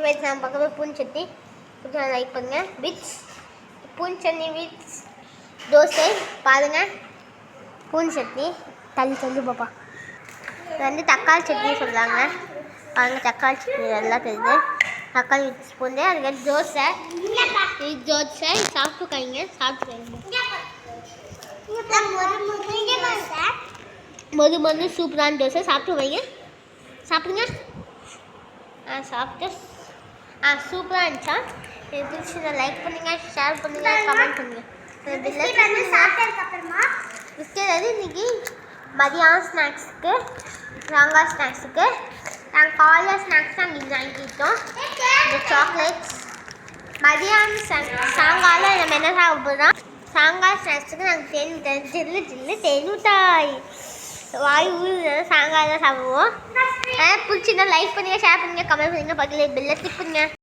Veg நம்ம பக்கத்தில் பூன் சட்னி கொஞ்சம் லைக் பண்ணுங்கள். வித் பூன் சட்னி வித் தோசை பாருங்கள். பூன் சட்னி தள்ளி பாப்பா. இது வந்து தக்காளி சட்னி சொல்கிறாங்க. பாருங்க தக்காளி சட்னி எல்லாம் தெரியுது. தக்காளி வித் பூண்டு அதுக்கு தோசை. இது தோசை சாப்பிட்டுக்காய்ங்க. மொறு சூப்பரான தோசை சாப்பிட்டு வைங்க. சாப்பிடுங்க. சாப்பிட்டு சூப்பராக இருந்துச்சா? இது பிடிச்சி லைக் பண்ணுங்கள், ஷேர் பண்ணுங்கள், கமெண்ட் பண்ணுங்கள். பிஸ்கெட் வந்து இன்றைக்கி மதியானம் ஸ்நாக்ஸுக்கு நாங்கள் நாங்கள் காலையில் ஸ்நாக்ஸ் நாங்கள் இது வாங்கிட்டோம். இந்த சாக்லேட்ஸ் மதியானம் சாயங்காலம் நம்ம என்ன சாப்பிட்றோம்? சாயங்காலம் ஸ்நாக்ஸுக்கு நாங்கள் ஜில்லு தேனுட்டாய் வாய் ஊர் சாயங்காலம் சாப்பிடுவோம். பிடிச்சிருந்தா லைக் பண்ணுங்கள், ஷேர் பண்ணுங்கள், கமெண்ட் பண்ணுங்கள், பக்கத்தில் பெல்லை கிளிக் பண்ணுங்கள்.